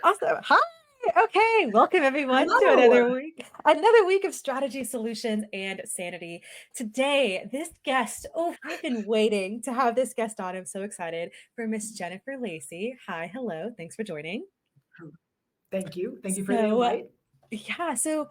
Awesome. Hi. Okay. Welcome everyone to Hello. another week of strategy solutions and sanity. Today, this guest, oh, I've been waiting to have this guest on. I'm so excited for Miss Jennifer Lacy. Hi. Hello. Thanks for joining. Thank you. Thank you for the So, invite. yeah, so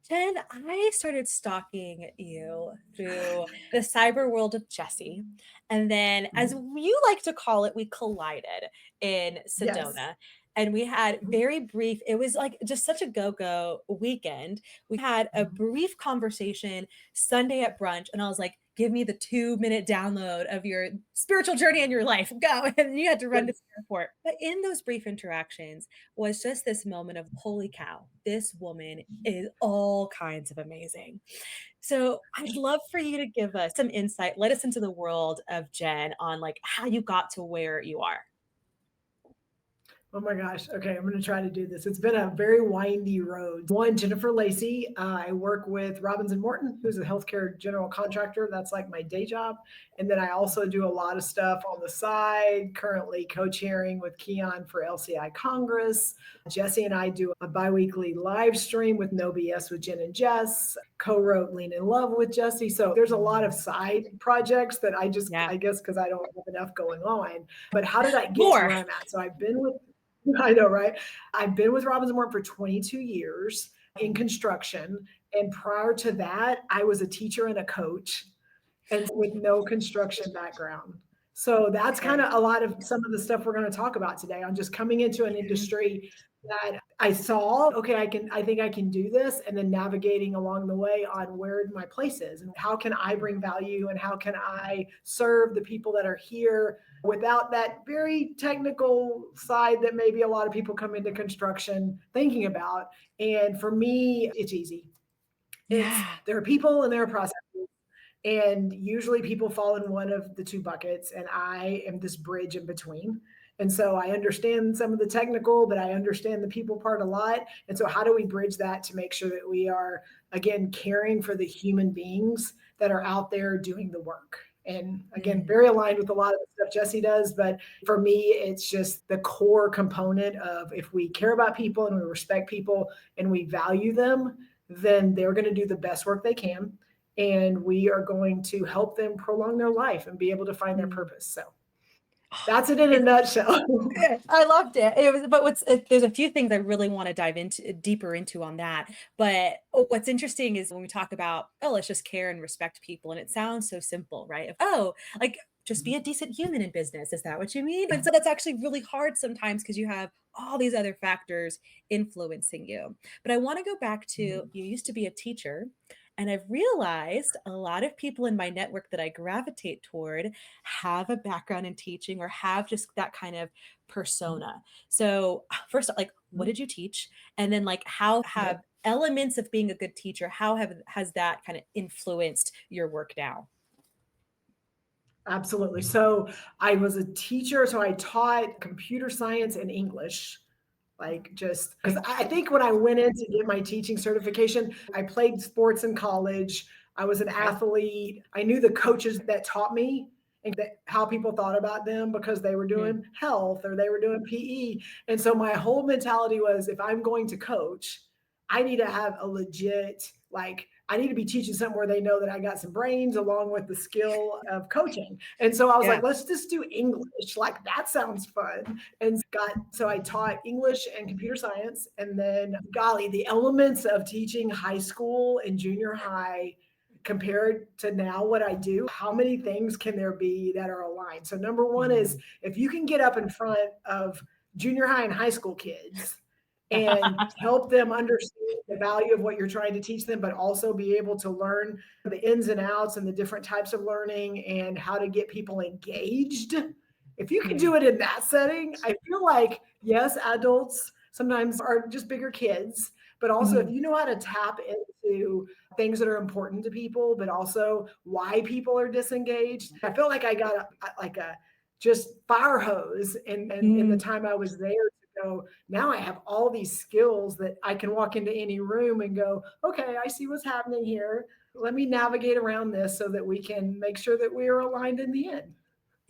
Jen, I started stalking you through the cyber world of Jesse. And then, as Mhm. you like to call it, we collided in Yes. Sedona. And we had Mhm. very brief, it was like just such a go go weekend. We had a Mhm. brief conversation Sunday at brunch. And I was like, give me the 2-minute download of your spiritual journey in your life. Go. And you had to run to Yes. the airport. But in those brief interactions, was just this moment of holy cow, this woman is all kinds of amazing. So I'd love for you to give us some insight, let us into the world of Jen on like how you got to where you are. Oh my gosh. Okay, I'm going to try to do this. It's been a very windy road. One, Jennifer Lacy. I work with Robins Morton, who's a healthcare general contractor. That's like my day job. And then I also do a lot of stuff on the side, currently co chairing with Keon for LCI Congress. Jesse and I do a biweekly live stream with No BS with Jen and Jess, co wrote Lean in Love with Jesse. So there's a lot of side projects that Yeah. I guess, because I don't have enough going on. But how did I get to More. where I'm at? So I've been with I know, right? I've been with Robins Morton for 22 years in construction. And prior to that, I was a teacher and a coach and with no construction background. So that's kind Okay. of a lot of some of the stuff we're going to talk about today on just coming into an Yeah. industry that I saw, okay, I think I can do this, and then navigating along the way on where my place is and how can I bring value and how can I serve the people that are here without that very technical side that maybe a lot of people come into construction thinking about. And for me, it's easy. It's Yeah. there are people and there are processes. And usually people fall in one of the two buckets, and I am this bridge in between. And so I understand some of the technical, but I understand the people part a lot. And so, how do we bridge that to make sure that we are, again, caring for the human beings that are out there doing the work? And again, Mm. very aligned with a lot of the stuff Jesse does. But for me, it's just the core component of if we care about people and we respect people and we value them, then they're going to do the best work they can, and we are going to help them prolong their life and be able to find their Mm. purpose. So that's it in a It's nutshell. yeah, I loved it. It was, but there's a few things I really want to dive into deeper into on that. But what's interesting is when we talk about, oh, let's just care and respect people, and it sounds so simple, right? Of, oh, like just be a decent human in business. Is that what you mean? And so that's actually really hard sometimes because you have all these other factors influencing you. But I want to go back to you used to be a teacher. And I've realized a lot of people in my network that I gravitate toward have a background in teaching or have just that kind of persona. So, first, like, what did you teach? And then, like, how Okay. have elements of being a good teacher, how have has that kind of influenced your work now? Absolutely. So I was a teacher, so I taught computer science and English. Like, just because Okay. I think when I went in to get my teaching certification, I played sports in college. I was an Okay. athlete. I knew the coaches that taught me and how people thought about them because they were Mhm. doing health or they were doing PE. And so my whole mentality was, if I'm going to coach, I need to have a legit, like, I need to be teaching something where they know that I got some brains along with the skill of coaching. And so I was Yeah. like, let's just do English. Like, that sounds fun. And so I taught English and computer science. And then, golly, the elements of teaching high school and junior high compared to now what I do, how many things can there be that are aligned? So, number one is, Mm. if you can get up in front of junior high and high school kids and help them understand the value of what you're trying to teach them, but also be able to learn the ins and outs and the different types of learning and how to get people engaged. If you can Mm. do it in that setting, I feel like, yes, adults sometimes are just bigger kids, but also if Mhm. you know how to tap into things that are important to people, but also why people are disengaged. I feel like I got like a just fire hose in the Mm. time I was there to go, now I have all these skills that I can walk into any room and go, okay, I see what's happening here. Let me navigate around this so that we can make sure that we are aligned in the end.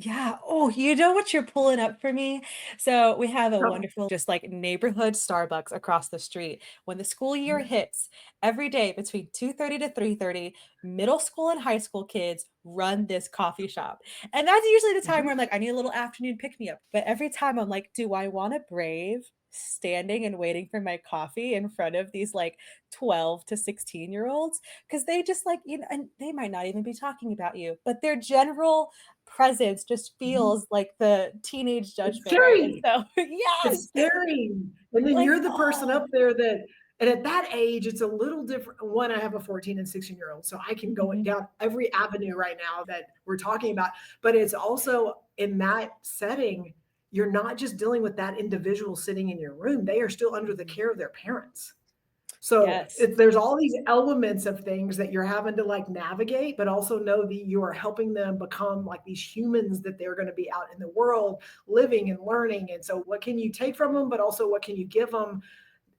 Yeah. Oh, you know what you're pulling up for me? So we have a Oh, wonderful, just like neighborhood Starbucks across the street. When the school year mhm, hits, every day between 2:30 to 3:30, middle school and high school kids run this coffee shop. And that's usually the time mhm. where I'm like, I need a little afternoon pick me up. But every time I'm like, do I want to brave standing and waiting for my coffee in front of these like 12 to 16-year-olds? Because they just like, and they might not even be talking about you, but their general presence just Mhm. feels like the teenage It's judgment, right? And scary. so It's yes, scary. And then like, you're the person oh, up there that and at that age, it's a little different. One, I have a 14 and 16-year-old, so I can go mhm, down every avenue right now that we're talking about. But it's also in that setting, you're not just dealing with that individual sitting in your room. They are still under the mhm. care of their parents. So Yes, there's all these elements of things that you're having to like navigate, but also know that you are helping them become like these humans that they're going to be out in the world living and learning. And so, what can you take from them, but also what can you give them,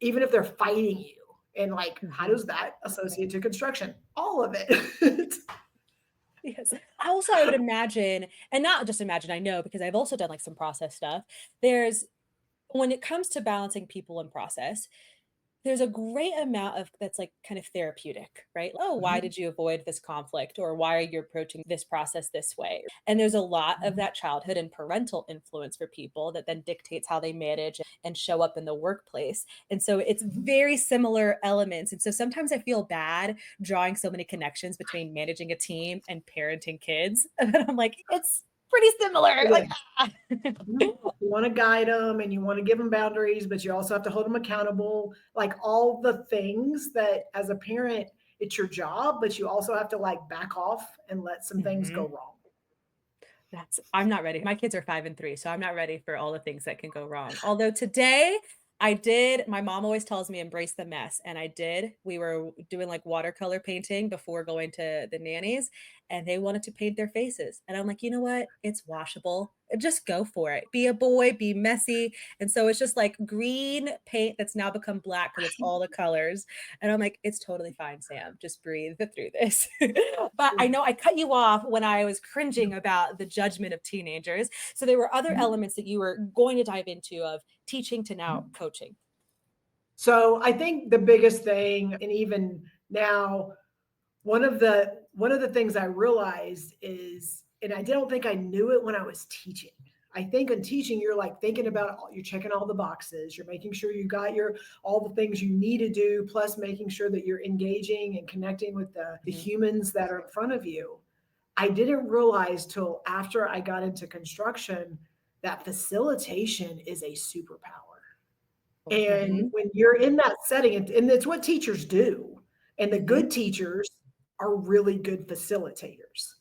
even if they're fighting you? And like, how mhm, does that associate to construction? All of it. yes. Also, I would imagine, and not just imagine, I know because I've also done, like, some process stuff. There's when it comes to balancing people and process, there's a great amount of that's, like, kind of therapeutic, right? "Oh, why Mhm, did you avoid this conflict?" Or, "Why are you approaching this process this way?" And there's a lot of mhm, that childhood and parental influence for people that then dictates how they manage and show up in the workplace. And so it's mhm. very similar elements. And so sometimes I feel bad drawing so many connections between managing a team and parenting kids. And I'm like, it's pretty similar. It Like, is. ah. Mhm. You want to guide them and you want to give them boundaries, but you also have to hold them accountable. Like all the things that as a parent, it's your job, but you also have to like back off and let some things go Mhm. wrong. I'm not ready. My kids are 5 and 3, so I'm not ready for all the things that can go wrong. Although today I did my mom always tells me embrace the mess, and I did. We were doing like watercolor painting before going to the nannies, and they wanted to paint their faces. And I'm like, you know what? It's washable. Just go for it. Be a boy, be messy. And so it's just like green paint that's now become black because it's all the colors. And I'm like, it's totally fine, Sam. Just breathe through this. But I know I cut you off when I was cringing about the judgment of teenagers. So there were other Mhm. elements that you were going to dive into of teaching to now coaching. So I think the biggest thing, and even now, one of the things I realized is, and I don't think I knew it when I was teaching. I think in teaching, you're like thinking about all, you're checking all the boxes, you're making sure you got your all the things you need to do, plus making sure that you're engaging and connecting with the Mhm, humans that are in front of you. I didn't realize till after I got into construction that facilitation is a superpower. And mhm, when you're in that setting, and it's what teachers do, and the mhm, good teachers are really good facilitators.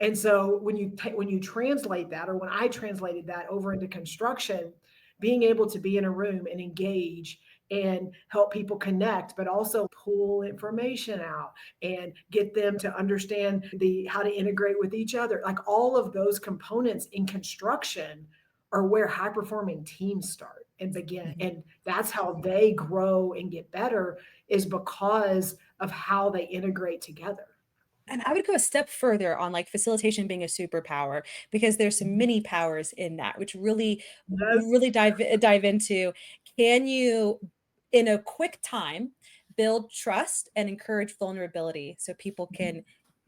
And so when you translate that, or when I translated that over into construction, being able to be in a room and engage and help people connect, but also pull information out and get them to understand the how to integrate with each other, like all of those components in construction are where high performing teams start and begin. mhm. And that's how they grow and get better, is because of how they integrate together. And I would go a step further on like facilitation being a superpower because there's some Mhm. mini powers in that, which really, Yes. really dive into can you, in a quick time, build trust and encourage vulnerability so people can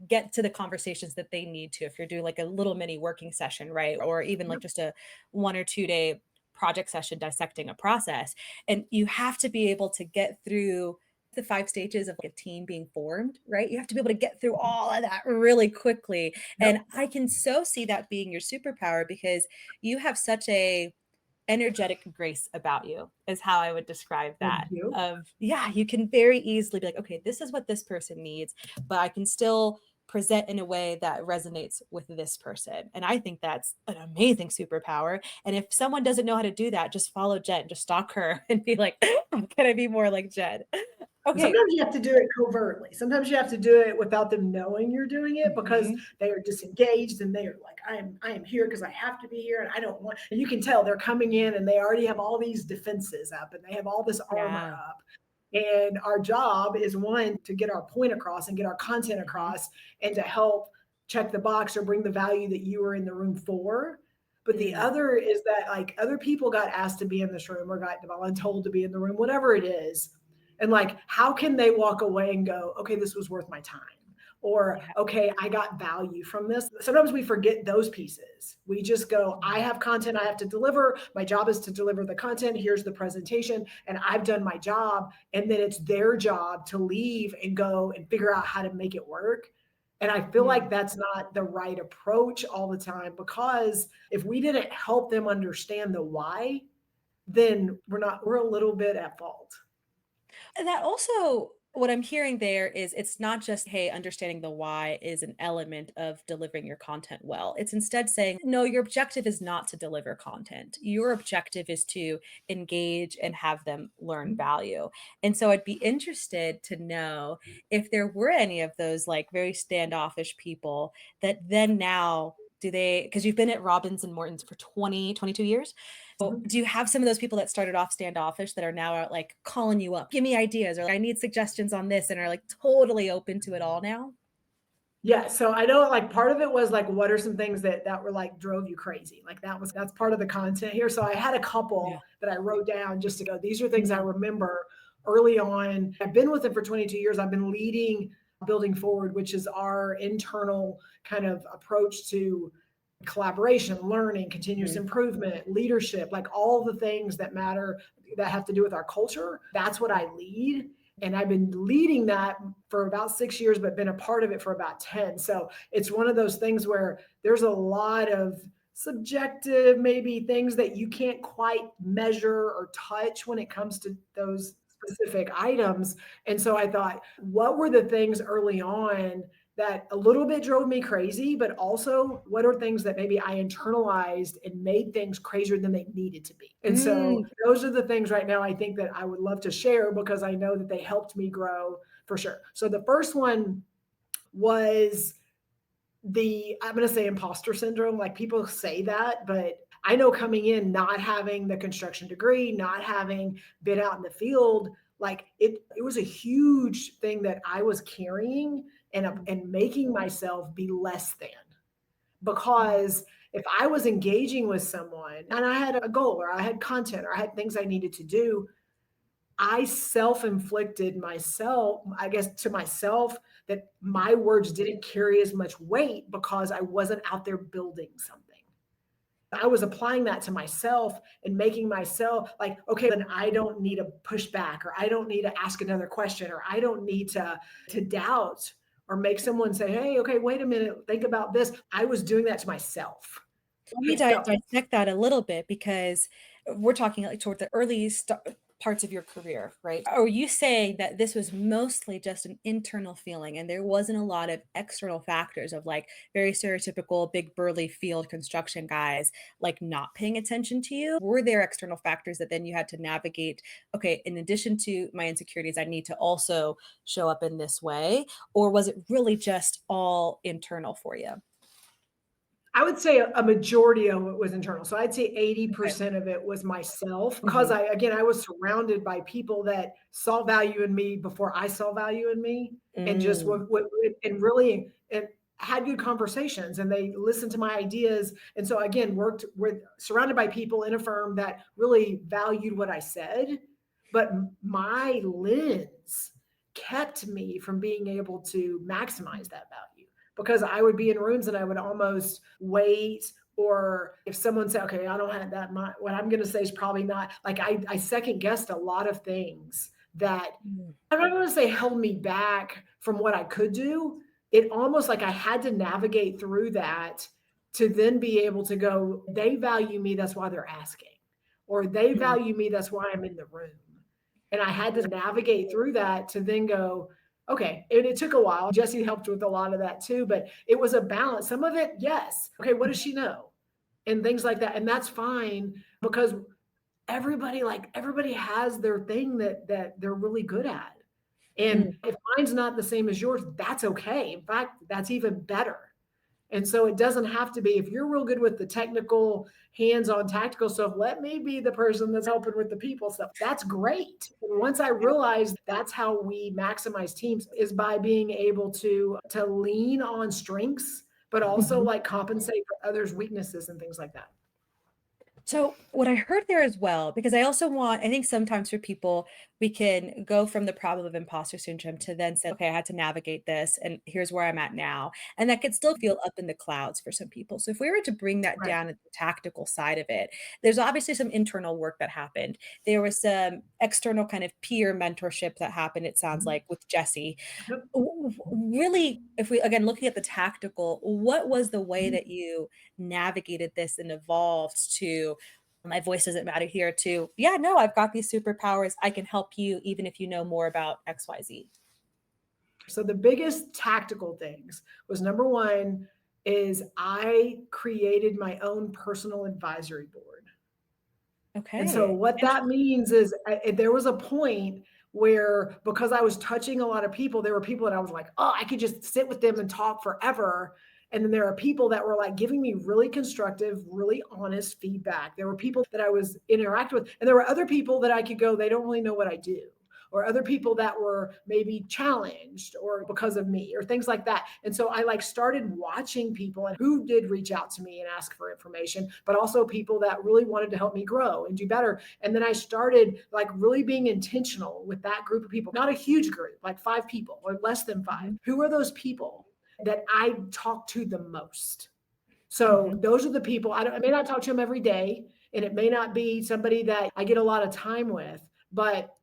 get to the conversations that they need to if you're doing like a little mini working session, right? Or even like Yep. just a 1 or 2 day project session dissecting a process. And you have to be able to get through the 5 stages of like a team being formed, right? You have to be able to get through all of that really quickly. Yep. And I can so see that being your superpower because you have such a energetic grace about you is how I would describe Thank that. you. Of yeah, you can very easily be like, okay, this is what this person needs, but I can still present in a way that resonates with this person. And I think that's an amazing superpower. And if someone doesn't know how to do that, just follow Jen, just stalk her and be like, how can I be more like Jen? And Okay. sometimes you have to do it covertly. Sometimes you have to do it without them knowing you're doing it because Mhm. they are disengaged and they are like, I am here because I have to be here and I don't want, and you can tell they're coming in and they already have all these defenses up and they have all this armor Yeah. up. And our job is one to get our point across and get our content Mhm. across and to help. check the box or bring the value that you were in the room for. But the Mm, other is that like other people got asked to be in this room or got told to be in the room, whatever it is. And like, how can they walk away and go, okay, this was worth my time? Or, yeah. okay, I got value from this. Sometimes we forget those pieces. We just go, I Mhm. have content I have to deliver. My job is to deliver the content. Here's the presentation, and I've done my job. And then it's their job to leave and go and figure out how to make it work. And I feel like Mm. that's not the right approach all the time, because if we didn't help them understand the why, then we're a little bit at fault. That also what I'm hearing there is it's not just, hey, understanding the why is an element of delivering your content well. It's instead saying, no, your objective is not to deliver content. Your objective is to engage and have them learn value. And so I'd be interested to know if there were any of those like very standoffish people that then now do they, because you've been at Robins and Morton's for 20, 22 years. So, Mhm. do you have some of those people that started off standoffish that are now out like calling you up, "Give me ideas," or like, "I need suggestions on this," and are like totally open to it all now? Yeah, so I know like part of it was like what are some things that were like drove you crazy? Like that's part of the content here. So I had a Yeah. couple that I wrote down just to go, these are things I Mm, remember early on. I've been with them for 22 years. I've been leading Building Forward, which is our internal kind of approach to collaboration, learning, continuous mhm, improvement, leadership, like all the things that matter that have to do with our culture. That's what mm, I lead. And I've been leading that for about 6 years, but been a part of it for about 10. So it's one of those things where there's a lot of subjective, maybe things that you can't quite measure or touch when it comes to those specific items. And so I thought, what were the things early on that a little bit drove me crazy, but also what are things that maybe I internalized and made things crazier than they needed to be? And so mm. those are the things right now I think that I would love to share because I know that they helped me grow for sure. So the first one was I'm going to say imposter syndrome. Like people say that, but I know coming in, not having the construction degree, not having been out in the field, like it was a huge thing that I was carrying and making myself be less than, Mm, because if I was engaging with someone and I had a goal or I had content or I had things I needed to do, I self-inflicted myself, I guess to myself, that my words didn't carry as much weight because I wasn't out there building something. I was applying that to myself and making myself like, okay, then I don't need to push back, or I don't need to ask another question, or I don't need to doubt or make someone say, hey, okay, wait a minute, think about this. I was doing that to myself. Let me So dissect that a little bit because we're talking like toward the early parts of your career, right? Are you saying that this was mostly just an internal feeling and there wasn't a lot of external factors of like very stereotypical big burly field construction guys like not paying attention to you? Were there external factors that then you had to navigate? Okay, in addition to my insecurities, I need to also show up in this way, or was it really just all internal for you? I would say a majority of it was internal. So I'd say Okay. 80% of it was myself because Mhm. I was surrounded by people that saw value in me before I saw value in me, and just Mm. and really and had good conversations, and they listened to my ideas. And so again, worked with surrounded by people in a firm that really valued what I said, but my lens kept me from being able to maximize that value, because I would be in rooms and I would almost wait. Or if someone said, okay, I don't have that, what I'm going to say is probably not like I second guessed a lot of things that Mm. I'm not going to say held me back from what I could do. It almost like I had to navigate through that to then be able to go, they value me, that's why they're asking, or they Mm. value me, that's why I'm in the room. And I had to navigate through that to then go, okay. And it took a while. Jesse helped with a lot of that too, but it was a balance. Some of it, yes. Okay, what does she know? And things like that. And that's fine because everybody has their thing that they're really good at. Mm. And if mine's not the same as yours, that's okay. In fact, that's even better. And so it doesn't have to be, if you're real good with the technical, hands-on tactical stuff, let me be the person that's helping with the people stuff. That's great. And once I realized that's how we maximize teams is by being able to lean on strengths, but also Mhm. like compensate for others' weaknesses and things like that. So, what I heard there as well, because I think sometimes for people, we can go from the problem of imposter syndrome to then say, okay, I had to navigate this and here's where I'm at now. And that could still feel up in the clouds for some people. So, if we were to bring that Right. down at the tactical side of it, there's obviously some internal work that happened. There was some external kind of peer mentorship that happened, it sounds Mhm. like, with Jesse. Yep. Really, if we again looking at the tactical, what was the way Mhm. that you navigated this and evolved to my voice doesn't matter here to, yeah, no, I've got these superpowers. I can help you even if you know more about XYZ. So the biggest tactical things was number one is I created my own personal advisory board. And so Okay. what that means is there was a point where because I was touching a lot of people, there were people that I was like, oh, I could just sit with them and talk forever. And then there are people that were like giving me really constructive, really honest feedback. There were people that I was interacting with, and there were other people that I could go, they don't really know what I do, or other people that were maybe challenged or because of me or things like that. And so I like started watching people and who did reach out to me and ask for information, but also people that really wanted to help me grow and do better. And then I started like really being intentional with that group of people, not a huge group, like 5 people or less than five. Mhm, Who are those people that I talk to the most? So mhm, those are the people I may not talk to them every day, and it may not be somebody that I get a lot of time with, but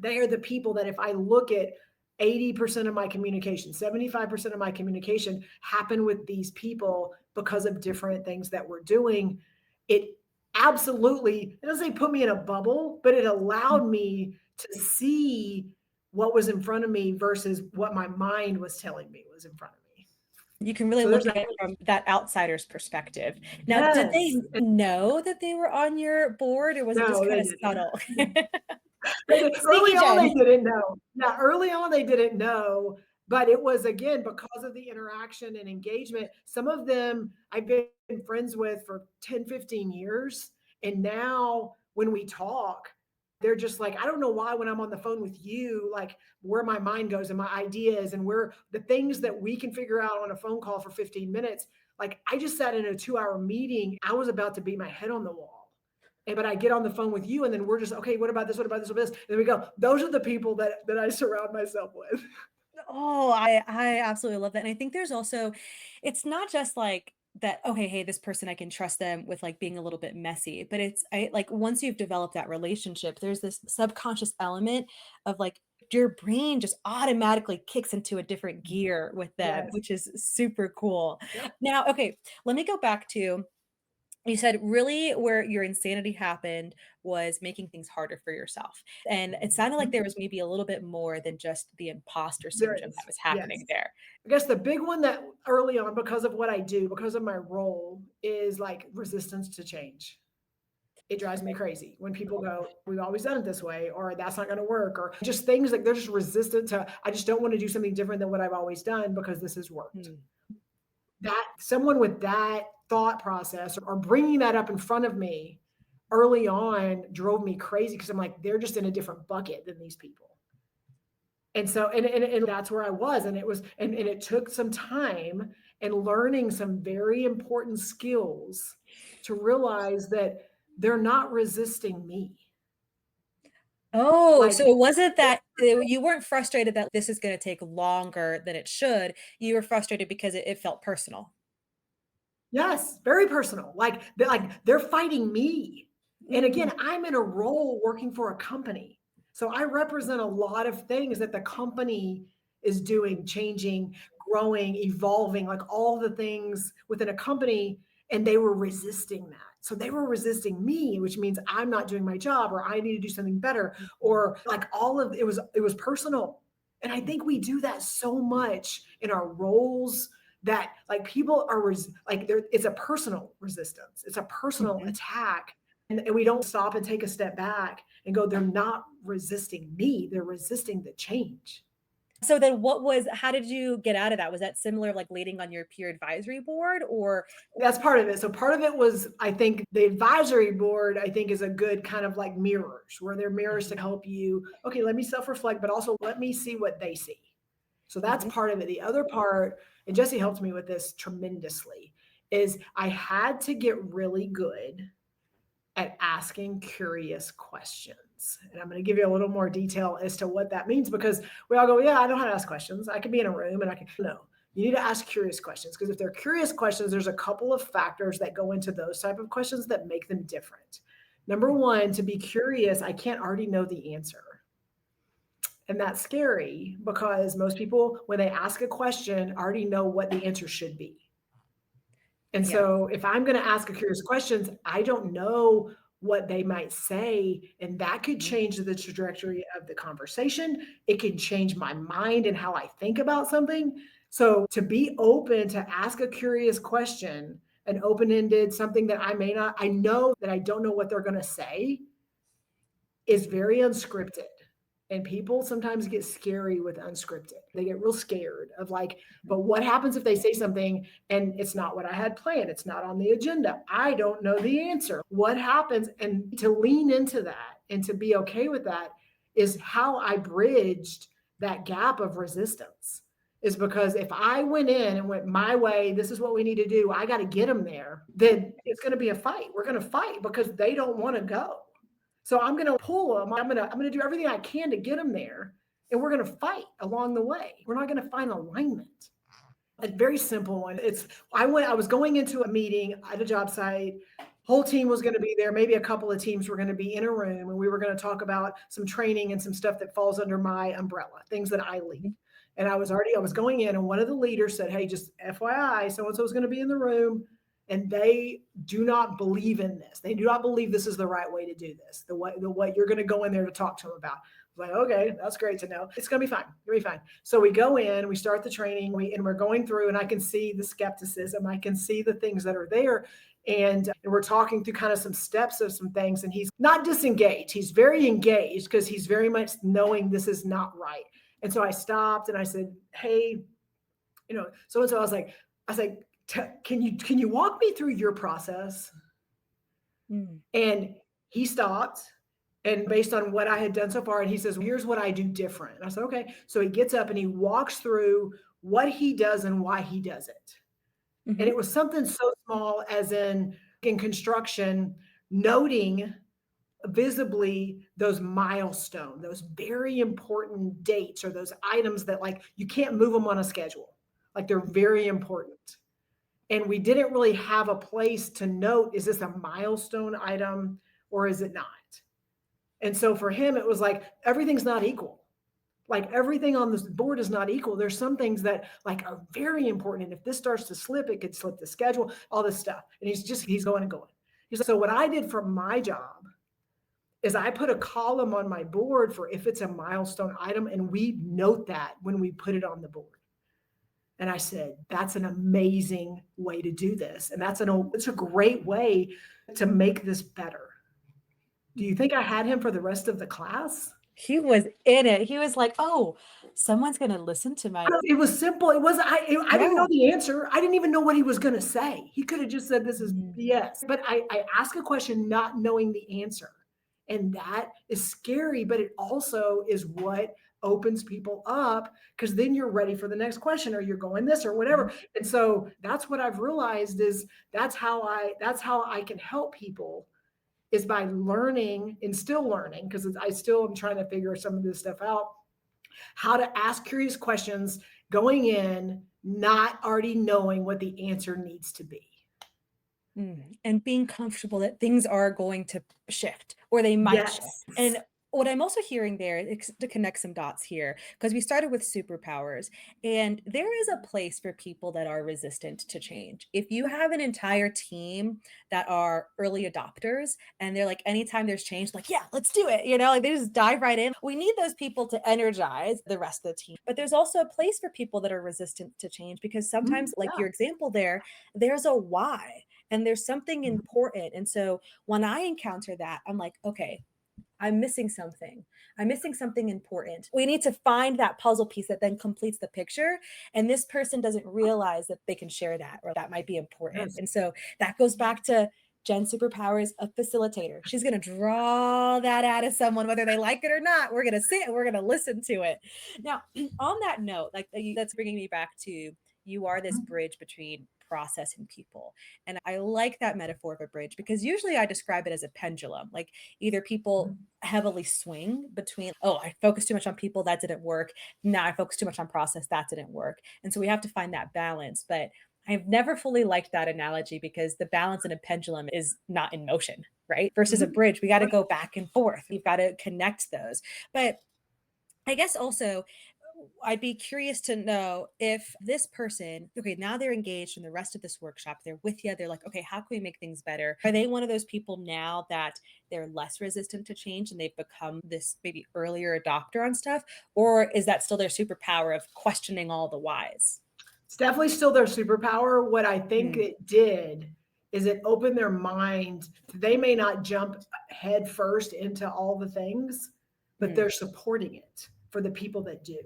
they are the people that if I look at 80% of my communication, 75% of my communication happen with these people because of different things that we're doing. It absolutely, it doesn't say put me in a bubble, but it mhm. allowed me to see what was in front of me versus what my mind was telling me was in front of me. You can really So there's look that. at it from that outsider's perspective. Now, did Yes. they know that they were on your board, or was it just No, they kinda didn't. subtle? Early Sneaky on, they Jen. didn't know. Yeah, early on, they didn't know, but it was again because of the interaction and engagement. Some of them I've been friends with for 10, 15 years. And now when we talk, they're just like, I don't know why when I'm on the phone with you, like where my mind goes and my ideas and where the things that we can figure out on a phone call for 15 minutes. Like I just sat in a 2 hour meeting. I was about to beat my head on the wall. And but I get on the phone with you, and then we're just okay. What about this? What about this? What about this? And then we go. Those are the people that I surround myself with. Oh, I absolutely love that, and I think there's also it's not just like that, "Okay, hey, this person, I can trust them with, like, being a little bit messy," but it's I like, once you've developed that relationship, there's this subconscious element of, like, your brain just automatically kicks into a different gear with them, Yes. which is super cool. Yep. Now, okay, let me go back to you said really where your insanity happened was making things harder for yourself. And it sounded like there Mhm. was maybe a little bit more than just the imposter There syndrome that is. was Yes. happening there. I guess the big one that early on, because of what I do, because of my role, is like resistance to change. It drives me crazy when people go, we've always done it this way, or that's not going to work, or just things like they're just resistant to, I just don't want to do something different than what I've always done because this has worked. Hmm. That someone with that thought process or bringing that up in front of me early on drove me crazy because I'm like, they're just in a different bucket than these people. And so, and that's where I was. And it was, and it took some time and learning some very important skills to realize that they're not resisting me. Oh, Like, so it wasn't that you weren't frustrated that this is going to take longer than it should. You were frustrated because it felt personal. yes, very personal. They're fighting me. And Mhm, again, I'm in a role working for a company. So I represent a lot of things that the company is doing, changing, growing, evolving, like all the things within a company. And they were resisting that. So they were resisting me, which means I'm not doing my job or I need to do something better. mhm, Or like all of it was personal. And I think we do that so much in our roles that like people are like there it's a personal resistance, it's a personal mhm. attack, and we don't stop and take a step back and go, they're not resisting me, they're resisting the change. So then how did you get out of that? Was that similar like leading on your peer advisory board or That's part of it. So part of it was, I think the advisory board, I think, is a good kind of like mirrors, where they're mirrors to Mhm, help you, okay, let me self-reflect, but also let me see what they see. So that's mhm, part of it. The other part and Jesse helped me with this tremendously, is I had to get really good at asking curious questions. And I'm going to give you a little more detail as to what that means, because we all go, yeah, I know how to ask questions. I can be in a room and I can, no, you need to ask curious questions, because if they're curious questions, there's a couple of factors that go into those type of questions that make them different. Number one, to be curious, I can't already know the answer. And that's scary because most people, when they ask a question, already know what the answer should be. And Yeah. so if I'm going to ask a curious questions, I don't know what they might say. And that could Mhm. change the trajectory of the conversation. It can change my mind and how I think about something. So to be open to ask a curious question, an open-ended, something that I may not, I know that I don't know what they're going to say, is very unscripted. And people sometimes get scary with unscripted. They get real scared of like, Mhm. but what happens if they say something and it's not what I had planned? It's not on the agenda. I don't know the answer. What happens? And to lean into that and to be okay with that is how I bridged that gap of resistance. Is because if I went in and went my way, this is what we need to do, I got to get them there, then it's going to be a fight. We're going to fight because they don't want to go. So I'm going to pull them. I'm going to do everything I can to get them there. And we're going to fight along the way. We're not going to find alignment. A very simple one. I was going into a meeting at a job site. Whole team was going to be there. Maybe a couple of teams were going to be in a room, and we were going to talk about some training and some stuff that falls under my umbrella, things that I lead. And I was going in, and one of the leaders said, "Hey, just FYI, so and so is going to be in the room, and they do not believe in this. They do not believe this is the right way to do this. What you're going to go in there to talk to them about." I was like, okay, that's great to know. It's going to be fine. It'll be fine. So we go in, we start the training, and we're going through, and I can see the skepticism. I can see the things that are there. And we're talking through kind of some steps of some things. And he's not disengaged. He's very engaged because he's very much knowing this is not right. And so I stopped and I said, "Hey, so and so." I was like, can you walk me through your process?" Mm. And he stopped, and based on what I had done so far, and he says, "Here's what I do different." And I said, "Okay." So he gets up and he walks through what he does and why he does it. And Mhm. it was something so small as in construction, noting visibly those milestone, those very important dates, or those items that like you can't move them on a schedule. Like they're very important. And we didn't really have a place to note, is this a milestone item or is it not? And so for him, it was like everything's not equal. Like everything on this board is not equal. There's some things that like are very important. And if this starts to slip, it could slip the schedule, all this stuff. And he's going and going. He's like, so what I did for my job is I put a column on my board for if it's a milestone item, and we note that when we put it on the board. And I said, that's an amazing way to do this. And it's a great way to make this better. Do you think I had him for the rest of the class? He was in it. He was like, "Oh, someone's gonna listen to my." It was simple. It was I didn't Yeah. know the answer. I didn't even know what he was going to say. He could have just said this is Mm. BS. But I ask a question not knowing the answer. And that is scary, but it also is what opens people up, because then you're ready for the next question, or you're going this or whatever. And so that's what I've realized is that's how I can help people, is by learning and still learning, because I still am trying to figure some of this stuff out, how to ask curious questions going in, not already knowing what the answer needs to be. And being comfortable that things are going to shift or they might shift. Yes. And what I'm also hearing there to connect some dots here, because we started with superpowers, and there is a place for people that are resistant to change. If you have an entire team that are early adopters and they're like, anytime there's change, like, yeah, let's do it, like they just dive right in. We need those people to energize the rest of the team. But there's also a place for people that are resistant to change, because sometimes, like Yeah. your example there, there's a why and there's something important. And so when I encounter that, I'm like, okay, I'm missing something. I'm missing something important. We need to find that puzzle piece that then completes the picture. And this person doesn't realize that they can share that, or that might be important. Yes. And so that goes back to Jen's superpowers, a facilitator. She's going to draw that out of someone, whether they like it or not. We're going to sit and we're going to listen to it. Now, on that note, like that's bringing me back to you are this bridge between process and people. And I like that metaphor of a bridge because usually I describe it as a pendulum. Like either people heavily swing between, oh, I focused too much on people, that didn't work. Now I focused too much on process, that didn't work. And so we have to find that balance. But I've never fully liked that analogy because the balance in a pendulum is not in motion, right? Versus a Mhm. bridge, we got to go back and forth. You've got to connect those. But I guess also I'd be curious to know if this person, okay, now they're engaged in the rest of this workshop, they're with you, they're like, okay, how can we make things better? Are they one of those people now that they're less resistant to change and they've become this maybe earlier adopter on stuff? Or is that still their superpower of questioning all the whys? It's definitely still their superpower. What I think Mm, it did is it opened their mind. They may not jump head first into all the things, but mm, they're supporting it for the people that do.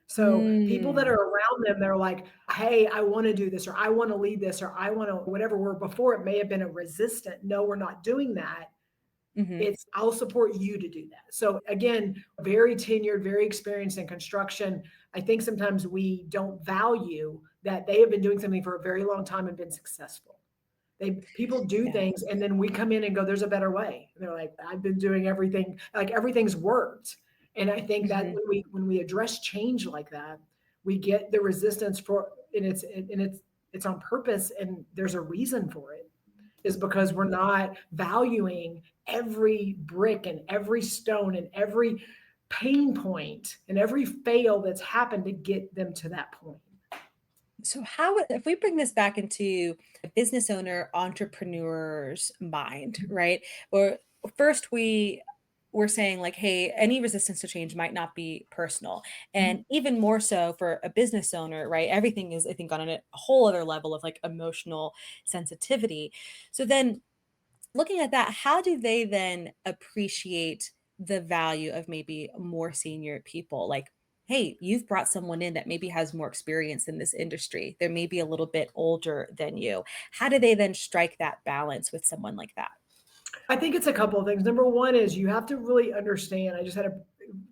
So people that mm, are around them, they're like, hey, I want to do this, or I want to lead this, or I want to whatever. Where before it may have been a resistant, no, we're not doing that. mhm. It's I'll support you to do that. So again, very tenured, very experienced in construction. I think sometimes we don't value that they have been doing something for a very long time and been successful. People do Yeah. things and then we come in and go, there's a better way. And they're like, I've been doing everything, like everything's worked. And I think that Mhm. when we address change like that, we get the resistance for it's on purpose and there's a reason for it is because we're not valuing every brick and every stone and every pain point and every fail that's happened to get them to that point. So how if we bring this back into a business owner, entrepreneur's mind, right? Or first we're saying like, hey, any resistance to change might not be personal. And even more so for a business owner, right? Everything is, I think, on a whole other level of like emotional sensitivity. So then looking at that, how do they then appreciate the value of maybe more senior people? Like, hey, you've brought someone in that maybe has more experience in this industry. They're maybe a little bit older than you. How do they then strike that balance with someone like that? I think it's a couple of things. Number one is you have to really understand. I just had a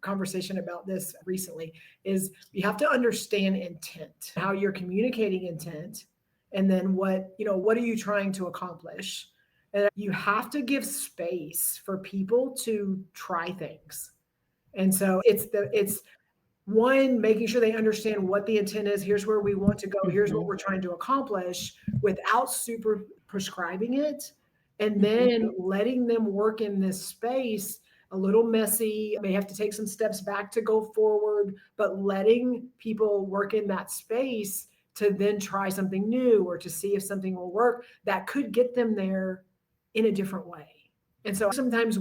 conversation about this recently. Is you have to understand intent, how you're communicating intent, and then what are you trying to accomplish? And you have to give space for people to try things. And so it's one, making sure they understand what the intent is. Here's where we want to go. Here's what Mhm, we're trying to accomplish without super prescribing it. And mhm, then letting them work in this space a little messy, may have to take some steps back to go forward, but letting people work in that space to then try something new or to see if something will work that could get them there in a different way. And so sometimes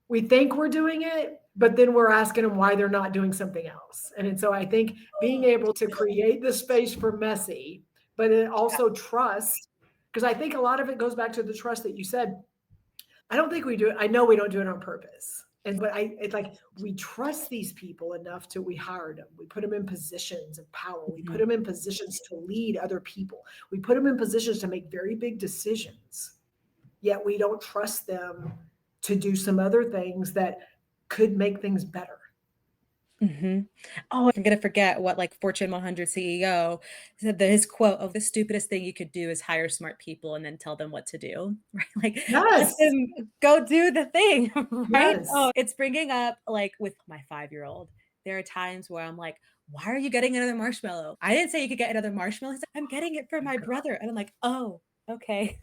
we think we're doing it, but then we're asking them why they're not doing something else. And so I think being able to create the space for messy, but then also trust, because I think a lot of it goes back to the trust that you said. I don't think we do it. I know we don't do it on purpose. And but it's like we trust these people enough to we hired them. We put them in positions of power. We put mhm. them in positions to lead other people. We put them in positions to make very big decisions yet we don't trust them to do some other things that could make things better. Mhm. Oh, I'm gonna forget what, like, Fortune 100 CEO said that his quote of "The stupidest thing you could do is hire smart people and then tell them what to do," right? Like, let Yes. them go do the thing, right? Yes. Oh, it's bringing up, like, with my five-year-old, there are times where I'm like, "Why are you getting another marshmallow?" I didn't say you could get another marshmallow. He's like, "I'm getting it for my brother." And I'm like, "Oh, okay."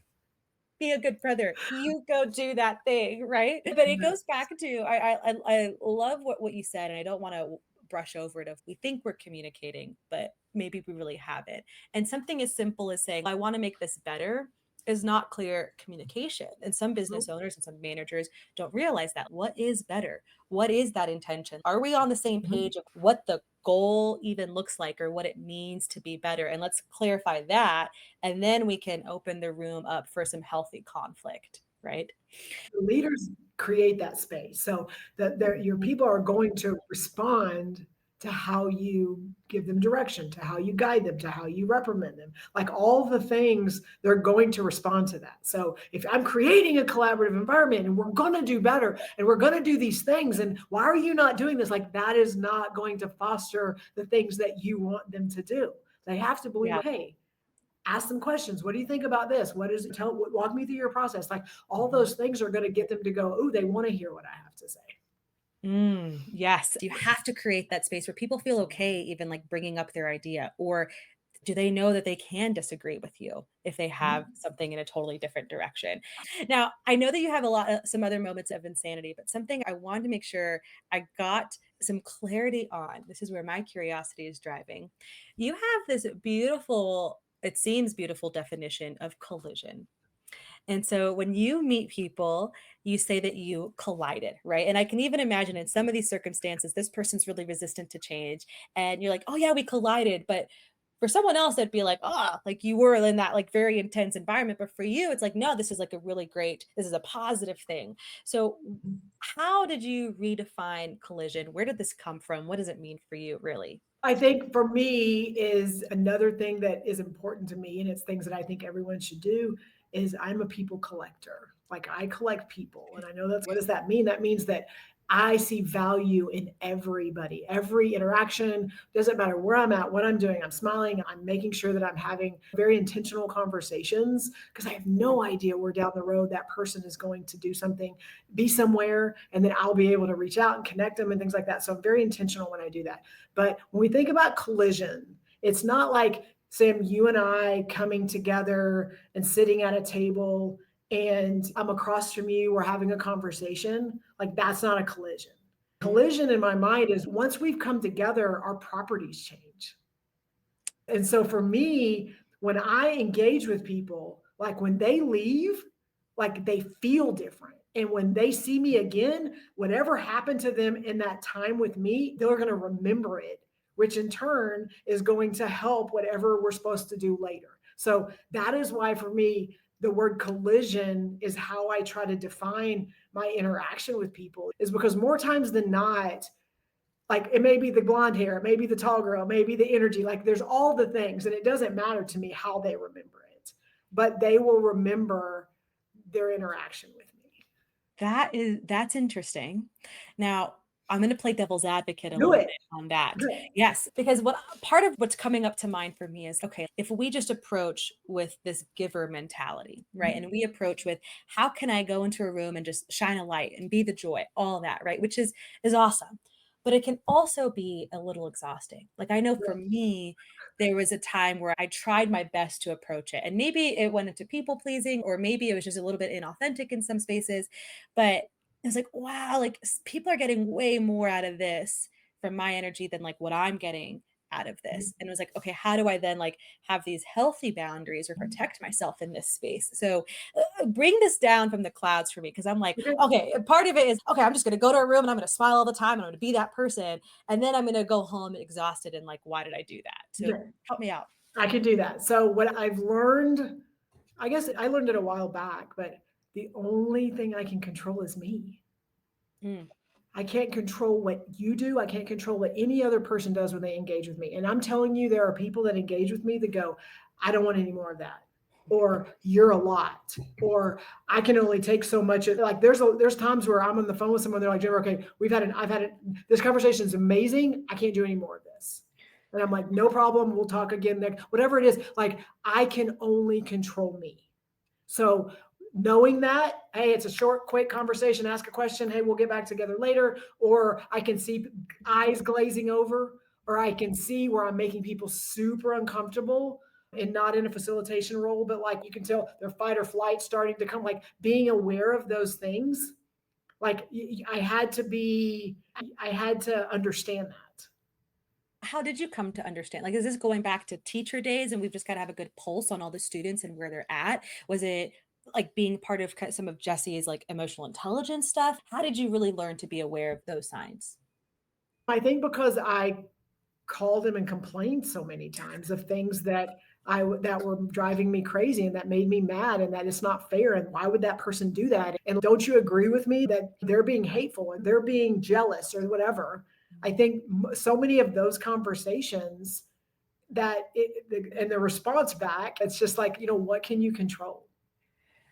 Be a good brother. You go do that thing, right? But it goes Yes. back to I love what you said, and I don't wanna brush over it if we think we're communicating, but maybe we really haven't. And something as simple as saying, "I wanna make this better," is not clear communication. And some business Nope. owners and some managers don't realize that. What is better? What is that intention? Are we on the same Mhm. page of what the goal even looks like or what it means to be better? And let's clarify that and then we can open the room up for some healthy conflict, right? The leaders create that space so that your Mhm, people are going to respond to how you give them direction, to how you guide them, to how you reprimand them. Like all the things, they're going to respond to that. So if I'm creating a collaborative environment and we're going to do better and we're going to do these things, and why are you not doing this? Like that is not going to foster the things that you want them to do. They have to believe, Yeah. hey, ask them questions. What do you think about this? What is it? Walk me through your process. Like all those things are going to get them to go, oh, they want to hear what I have to say. Yes. You have to create that space where people feel okay even like bringing up their idea, or do they know that they can disagree with you if they have something in a totally different direction? Now, I know that you have a lot of some other moments of insanity, but something I wanted to make sure I got some clarity on. This is where my curiosity is driving. You have this beautiful, it seems beautiful definition of collision. And so when you meet people, you say that you collided, right? And I can even imagine in some of these circumstances, this person's really resistant to change. And you're like, oh, yeah, we collided. But for someone else, it'd be like, oh, like you were in that like very intense environment. But for you, it's like, no, this is like a really great, this is a positive thing. So, how did you redefine collision? Where did this come from? What does it mean for you, really? I think for me is another thing that is important to me, and it's things that I think everyone should do, is I'm a people collector. Like I collect people. And I know that's what does that mean? That means that I see value in everybody, every interaction. Doesn't matter where I'm at, what I'm doing. I'm smiling. I'm making sure that I'm having very intentional conversations because I have no idea where down the road that person is going to do something, be somewhere, and then I'll be able to reach out and connect them and things like that. So I'm very intentional when I do that. But when we think about collision, it's not like, Sam, you and I coming together and sitting at a table and I'm across from you, we're having a conversation. Like that's not a collision. Collision in my mind is once we've come together, our properties change. And so for me, when I engage with people, like when they leave, like they feel different. And when they see me again, whatever happened to them in that time with me, they're going to remember it, which in turn is going to help whatever we're supposed to do later. So that is why for me, the word collision is how I try to define my interaction with people, is because more times than not, like it may be the blonde hair, it may be the tall girl, maybe the energy, like there's all the things, and it doesn't matter to me how they remember it, but they will remember their interaction with me. That's interesting. Now, I'm gonna play devil's advocate a Do little it. bit on that. Good. Yes, because what part of what's coming up to mind for me is, okay, if we just approach with this giver mentality, right? And we approach with, how can I go into a room and just shine a light and be the joy, all that, right? Which is awesome. But it can also be a little exhausting. Like I know for me, there was a time where I tried my best to approach it. And maybe it went into people pleasing, or maybe it was just a little bit inauthentic in some spaces. But it's like, wow, like people are getting way more out of this from my energy than like what I'm getting out of this. And it was like, okay, how do I then like have these healthy boundaries or protect myself in this space? So bring this down from the clouds for me, because I'm like, Okay. okay, part of it is, okay, I'm just going to go to a room and I'm going to smile all the time and I'm going to be that person. And then I'm going to go home exhausted and like, why did I do that? So Okay. help me out. I can do that. So what I've learned, I guess I learned it a while back, but the only thing I can control is me. Mm. I can't control what you do. I can't control what any other person does when they engage with me. And I'm telling you, there are people that engage with me that go, I don't want any more of that. Or you're a lot. Or I can only take so much. Like there's times where I'm on the phone with someone. They're like, Jennifer, okay, I've had it. This conversation is amazing. I can't do any more of this. And I'm like, no problem. We'll talk again next, whatever it is. Like I can only control me. So knowing that, hey, it's a short, quick conversation, ask a question, hey, we'll get back together later, or I can see eyes glazing over, or I can see where I'm making people super uncomfortable and not in a facilitation role, but like you can tell their fight or flight starting to come, like being aware of those things. Like I had to understand that. How did you come to understand? Like, is this going back to teacher days and we've just got to have a good pulse on all the students and where they're at? Was it like being part of some of Jesse's like emotional intelligence stuff? How did you really learn to be aware of those signs? I think because I called him and complained so many times of things that were driving me crazy and that made me mad and that it's not fair and why would that person do that, and don't you agree with me that they're being hateful and they're being jealous or whatever. I think so many of those conversations and the response back, it's just like, what can you control?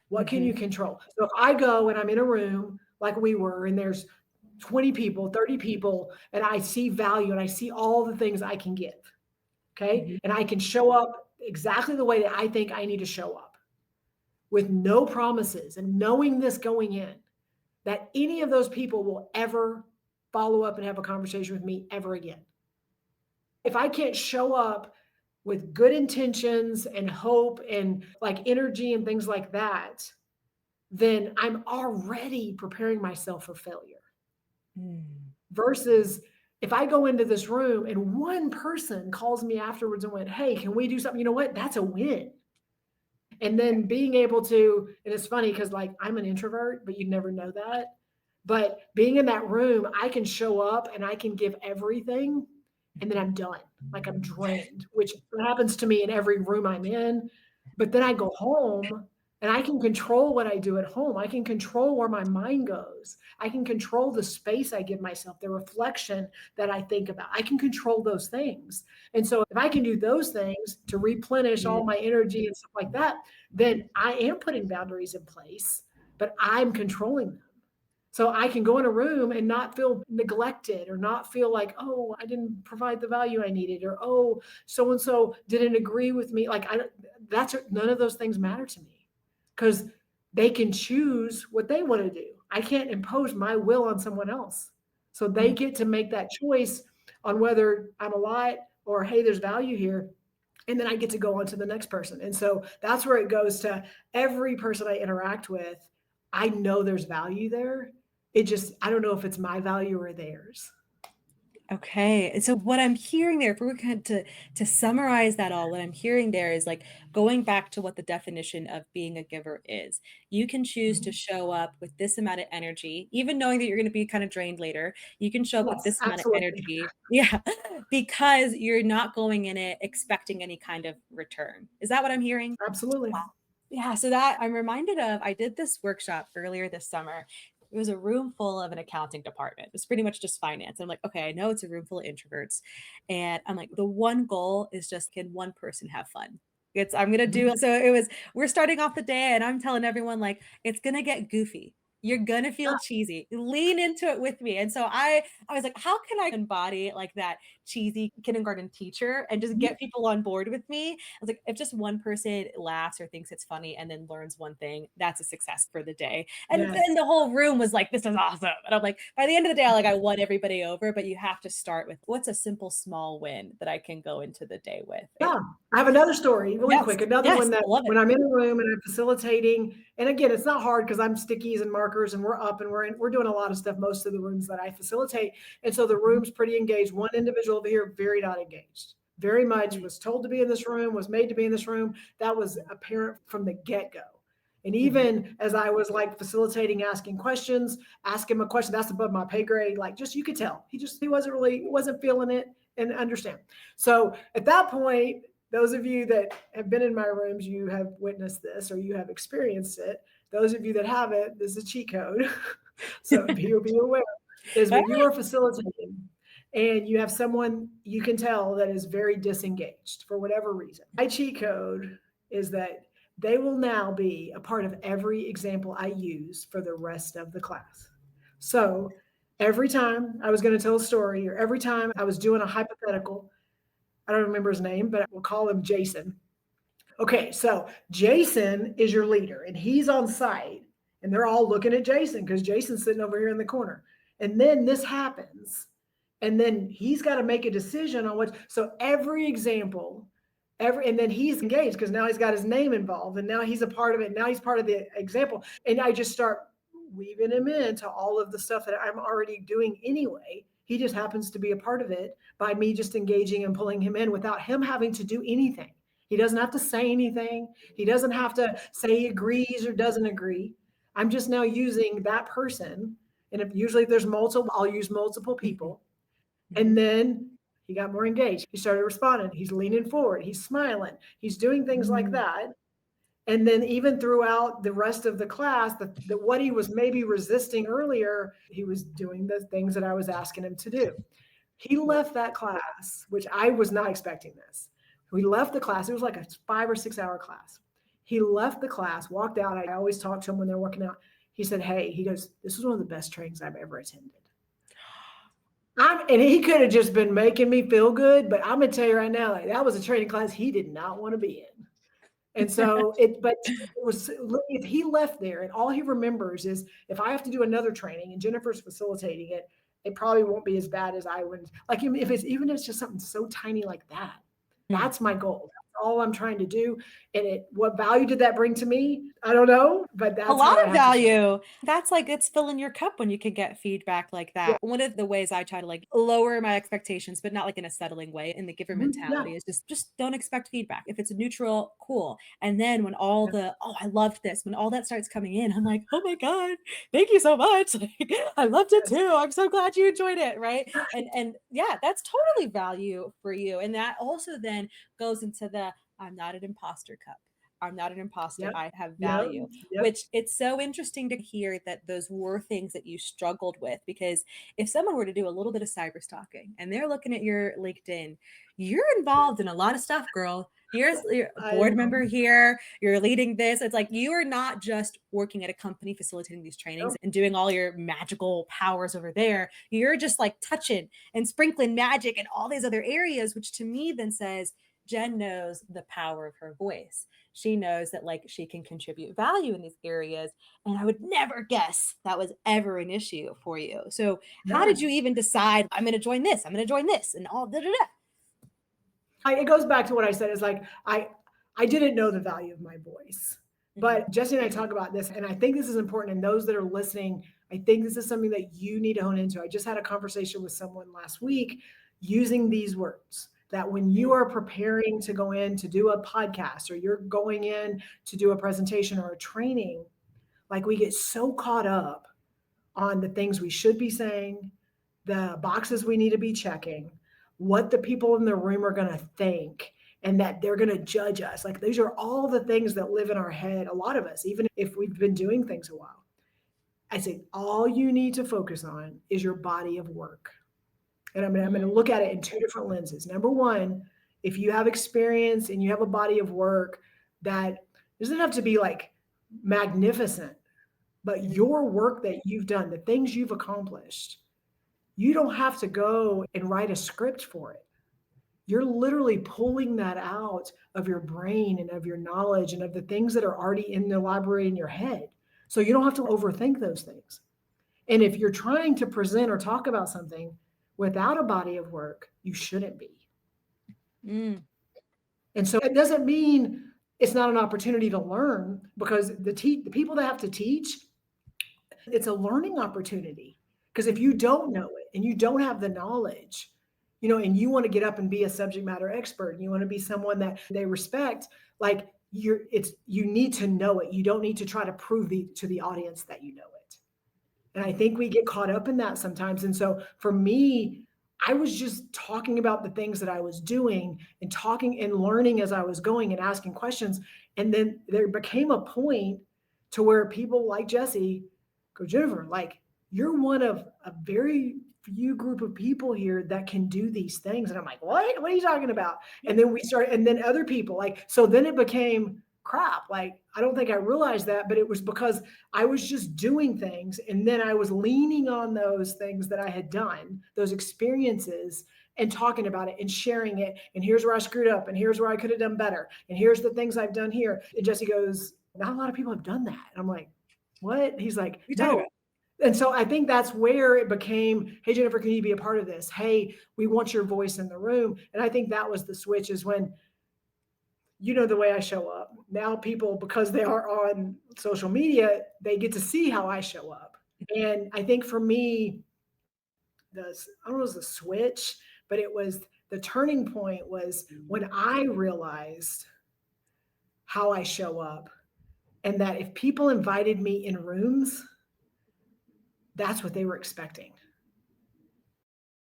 What can Mhm. you control? So if I go and I'm in a room like we were, and there's 20 people, 30 people, and I see value and I see all the things I can give, okay? Mhm. And I can show up exactly the way that I think I need to show up with no promises and knowing this going in, that any of those people will ever follow up and have a conversation with me ever again. If I can't show up with good intentions and hope and like energy and things like that, then I'm already preparing myself for failure. Mm. Versus if I go into this room and one person calls me afterwards and went, "Hey, can we do something?" You know what? That's a win. And then being able to, and it's funny because like I'm an introvert, but you'd never know that. But being in that room, I can show up and I can give everything and then I'm done. Like I'm drained, which happens to me in every room I'm in. But then I go home and I can control what I do at home. I can control where my mind goes. I can control the space I give myself, the reflection that I think about. I can control those things. And so if I can do those things to replenish Mm. all my energy and stuff like that, then I am putting boundaries in place, but I'm controlling them. So I can go in a room and not feel neglected or not feel like, oh, I didn't provide the value I needed, or oh, so and so didn't agree with me. Like that's none of those things matter to me because they can choose what they want to do. I can't impose my will on someone else. So they Mm. get to make that choice on whether I'm a lot or hey, there's value here, and then I get to go on to the next person. And so that's where it goes to every person I interact with. I know there's value there. It just, I don't know if it's my value or theirs. Okay. And so what I'm hearing there, if we're going to summarize that all, what I'm hearing there is like going back to what the definition of being a giver is. You can choose to Mhm. show up with this amount of energy, even knowing that you're going to be kind of drained later. You can show up with Yes, this amount of absolutely. energy. Yeah. Because you're not going in it expecting any kind of return. Is that what I'm hearing? Absolutely. Yeah, so that I'm reminded of, I did this workshop earlier this summer. It was a room full of an accounting department. It was pretty much just finance. I'm like, okay, I know it's a room full of introverts. And I'm like, the one goal is just, can one person have fun? I'm gonna Mhm. do so it was we're starting off the day and I'm telling everyone like it's gonna get goofy. You're gonna feel Yeah. cheesy. Lean into it with me. And so I was like, how can I embody like that cheesy kindergarten teacher and just Mhm. get people on board with me? I was like, if just one person laughs or thinks it's funny and then learns one thing, that's a success for the day. And then Yes. the whole room was like, this is awesome. And I'm like, by the end of the day, like I won everybody over, but you have to start with what's a simple small win that I can go into the day with. Yeah. I have another story really Yes, quick. Another yes, one that I love it. when I'm in a room and I'm facilitating, and again, it's not hard because I'm stickies and markers and we're up and we're doing a lot of stuff, most of the rooms that I facilitate. And so the Mhm. room's pretty engaged. One individual over here, very not engaged. Very much Mm, was told to be in this room, was made to be in this room. That was apparent from the get-go. And mhm, even as I was like facilitating, asking questions, ask him a question that's above my pay grade, like just you could tell he wasn't really wasn't feeling it and understand. So at that point, those of you that have been in my rooms, you have witnessed this or you have experienced it. Those of you that haven't, this is a cheat code. So be aware is when you are facilitating and you have someone you can tell that is very disengaged for whatever reason. My cheat code is that they will now be a part of every example I use for the rest of the class. So every time I was going to tell a story or every time I was doing a hypothetical, I don't remember his name, but we'll call him Jason. Okay, so Jason is your leader and he's on site and they're all looking at Jason because Jason's sitting over here in the corner. And then this happens. And then he's got to make a decision on what. So every example, and then he's engaged because now he's got his name involved and now he's a part of it. Now he's part of the example. And I just start weaving him into all of the stuff that I'm already doing anyway. He just happens to be a part of it by me just engaging and pulling him in without him having to do anything. He doesn't have to say anything. He doesn't have to say he agrees or doesn't agree. I'm just now using that person. And if usually if there's multiple, I'll use multiple mhm, people. And mhm, then he got more engaged. He started responding. He's leaning forward. He's smiling. He's doing things like mm, that. And then even throughout the rest of the class, what he was maybe resisting earlier, he was doing the things that I was asking him to do. He left that class, which I was not expecting this. We left the class. It was like a 5 or 6 hour class. He left the class, walked out. I always talk to him when they're working out. He said, "Hey," he goes, "this was one of the best trainings I've ever attended." And he could have just been making me feel good, but I'm gonna tell you right now, like, that was a training class he did not want to be in. And so but it was, if he left there and all he remembers is if I have to do another training and Jennifer's facilitating it, it probably won't be as bad as I would. Like, if it's even if it's just something so tiny like that, Mm. that's my goal. That's all I'm trying to do. And what value did that bring to me? I don't know, but A that's lot how I of have to show. value. That's like it's filling your cup when you can get feedback like Yeah. that. One of the ways I try to like lower my expectations, but not like in a settling way in the giver Mhm. Yeah. mentality is just don't expect feedback. If it's neutral, cool. And then when all Yeah. the, oh, I loved this, when all that starts coming in, I'm like, oh my God, thank you so much. Like, I loved it Yes. too. I'm so glad you enjoyed it. Right. And yeah, that's totally value for you. And that also then goes into the I'm not an imposter cup. I'm not an imposter. Yep. I have Yep. value, Yep. which it's so interesting to hear that those were things that you struggled with. Because if someone were to do a little bit of cyber stalking and they're looking at your LinkedIn, you're involved in a lot of stuff, girl. You're a I board know. member here, you're leading this. It's like you are not just working at a company facilitating these trainings Yep. and doing all your magical powers over there. You're just like touching and sprinkling magic in all these other areas, which to me then says Jen knows the power of her voice. She knows that like she can contribute value in these areas. And I would never guess that was ever an issue for you. So how Yeah. did you even decide I'm going to join this? I'm going to join this and all da, da, da. It goes back to what I said, is like I didn't know the value of my voice. Mhm. But Jesse and I talk about this, and I think this is important. And those that are listening, I think this is something that you need to hone into. I just had a conversation with someone last week using these words, that when you Mm. are preparing to go in to do a podcast, or you're going in to do a presentation or a training, like, we get so caught up on the things we should be saying, the boxes we need to be checking, what the people in the room are going to think, and that they're going to judge us. Like, these are all the things that live in our head, a lot of us, even if we've been doing things a while. I say, all you need to focus on is your body of work. And I'm going to Mm. look at it in two different lenses. Number one, if you have experience and you have a body of work that doesn't have to be like magnificent, but Mm. your work that you've done, the things you've accomplished, you don't have to go and write a script for it. You're literally pulling that out of your brain and of your knowledge and of the things that are already in the library in your head. So you don't have to overthink those things. And if you're trying to present or talk about something without a body of work, you shouldn't be. Mm. And so it doesn't mean it's not an opportunity to learn, because the people that have to teach, it's a learning opportunity. Because if you don't know it and you don't have the knowledge, and you want to get up and be a subject matter expert, and you want to be someone that they respect, like, you need to know it. You don't need to try to prove to the audience that you know it. And I think we get caught up in that sometimes. And so for me, I was just talking about the things that I was doing and talking and learning as I was going and asking questions. And then there became a point to where people like Jesse go, "Jennifer, like, you're one of a very few group of people here that can do these things." And I'm like, "What? What are you talking about?" And then we started, and then other people, like, so then it became crap. Like, I don't think I realized that, but it was because I was just doing things. And then I was leaning on those things that I had done, those experiences, and talking about it and sharing it. And here's where I screwed up. And here's where I could have done better. And here's the things I've done here. And Jesse goes, "Not a lot of people have done that." And I'm like, "What?" He's like, What are you talking "No." about? And so I think that's where it became, "Hey, Jennifer, can you be a part of this? Hey, we want your voice in the room." And I think that was the switch, is when, the way I show up. Now people, because they are on social media, they get to see how I show up. And I think for me, I don't know, it was the switch, but it was the turning point was when I realized how I show up, and that if people invited me in rooms, that's what they were expecting.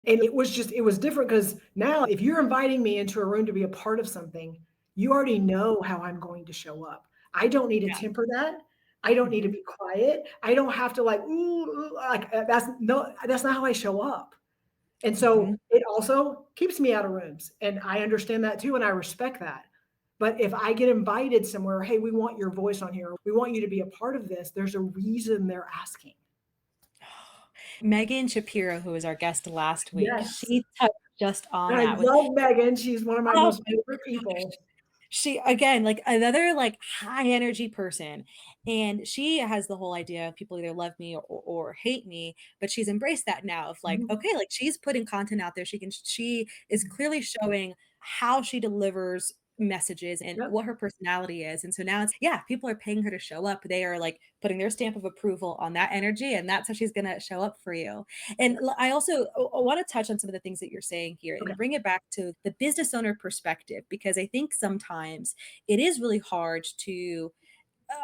And it was different, because now if you're inviting me into a room to be a part of something, you already know how I'm going to show up. I don't need to Yeah. temper that. I don't need to Mhm. be quiet. I don't have to, like, ooh, like, that's not how I show up. And so Mhm. it also keeps me out of rooms. And I understand that too. And I respect that. But if I get invited somewhere, hey, we want your voice on here, we want you to be a part of this, there's a reason they're asking. Megan Shapiro, who was our guest last week, Yes. she touched just on I that with, love Megan. She's one of my oh most my favorite gosh. people. She again, like another like high energy person. And she has the whole idea of people either love me or hate me, but she's embraced that now of like, Mhm. okay, like she's putting content out there. She is clearly showing how she delivers messages and Yep. what her personality is. And so now it's, yeah, people are paying her to show up. They are like putting their stamp of approval on that energy, and that's how she's gonna show up for you. And I also want to touch on some of the things that you're saying here Okay. and bring it back to the business owner perspective, because I think sometimes it is really hard to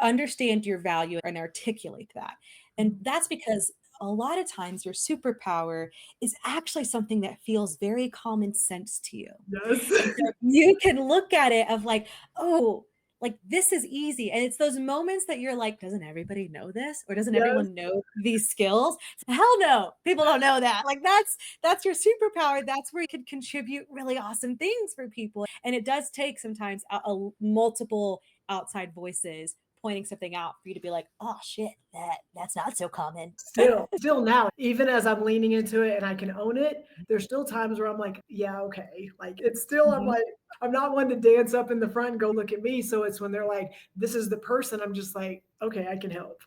understand your value and articulate that. And Mhm. that's because a lot of times your superpower is actually something that feels very common sense to you. Yes. And so you can look at it of like, "Oh, like this is easy." And it's those moments that you're like, "Doesn't everybody know this? Or doesn't Yes. everyone know these skills?" Hell no. People don't know that. Like that's your superpower. That's where you can contribute really awesome things for people. And it does take sometimes multiple outside voices pointing something out for you to be like, "Oh shit, that's not so common." Still now, even as I'm leaning into it and I can own it, there's still times where I'm like, yeah, okay. Like it's still, I'm Mhm. like, I'm not one to dance up in the front and go look at me. So it's when they're like, this is the person, I'm just like, okay, I can help.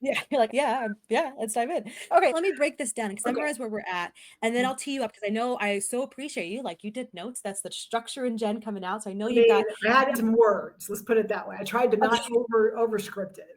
Yeah, you're like, "Yeah, yeah, let's dive in." Okay, let me break this down and Okay. summarize where we're at, and then I'll tee you up because I know I so appreciate you, like, you did notes, that's the structure in Jen coming out, so I know I you've mean, got I had some words. Let's put it that way. I tried to not okay, over script it.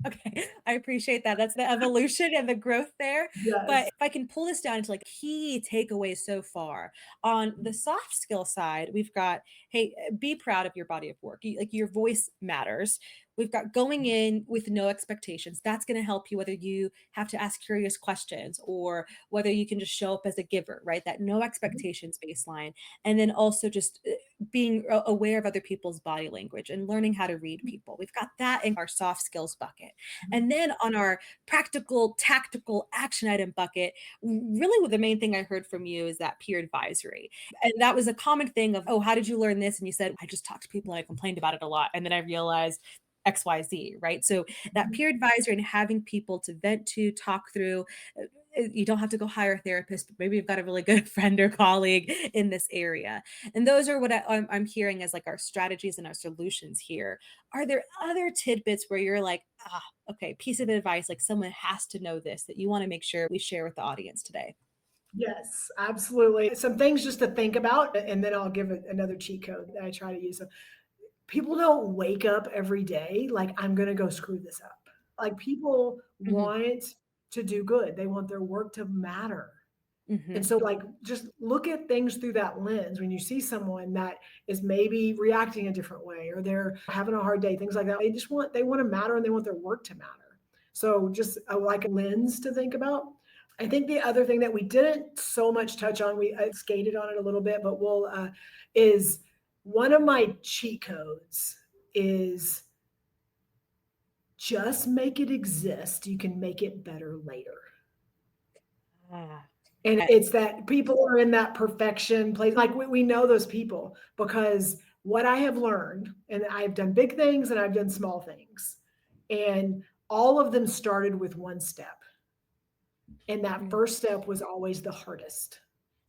okay, I appreciate that, that's the evolution and the growth there, but Yes. if I can pull this down to, like, key takeaways so far, on the Mhm. soft skill side, we've got, "Hey, be proud of your body of work," like, your voice matters. We've got going in with no expectations. That's gonna help you whether you have to ask curious questions or whether you can just show up as a giver, right? That no Mhm. expectations baseline. And then also just being aware of other people's body language and learning how to read people. We've got that in our soft skills bucket. And then on our practical, tactical action item bucket, really what the main thing I heard from you is that peer advisory. And that was a common thing of, oh, how did you learn this? And you said, I just talked to people and I complained about it a lot. And then I realized XYZ, right? So that Mhm. peer advisor and having people to vent to, talk through, you don't have to go hire a therapist, but maybe you've got a really good friend or colleague in this area. And those are what I'm hearing as like our strategies and our solutions here. Are there other tidbits where you're like, ah, okay, piece of advice, like someone has to know this that you want to make sure we share with the audience today? Yes, absolutely. Some things just to think about, and then I'll give it another cheat code that I try to use. So people don't wake up every day like, I'm going to go screw this up. Like people Hmm. want to do good. They want their work to matter. And Hmm. so, like, just look at things through that lens when you see someone that is maybe reacting a different way or they're having a hard day, things like that. They want to matter and they want their work to matter. So, just like a lens to think about. I think the other thing that we didn't so much touch on, we skated on it a little bit, but is one of my cheat codes is just make it exist. You can make it better later. Ah, And it's that people are in that perfection place. Like we know those people because what I have learned, and I've done big things and I've done small things, and all of them started with one step. And that mm, first step was always the hardest.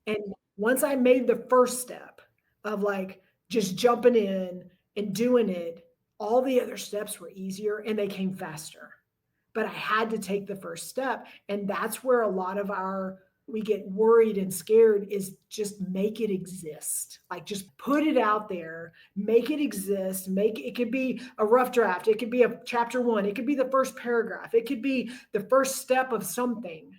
And once I made the first step of like just jumping in and doing it, all the other steps were easier and they came faster. But I had to take the first step. And that's where a lot of we get worried and scared is just make it exist. Like just put it out there, make it exist, make it could be a rough draft, it could be a chapter one, it could be the first paragraph, it could be the first step of something,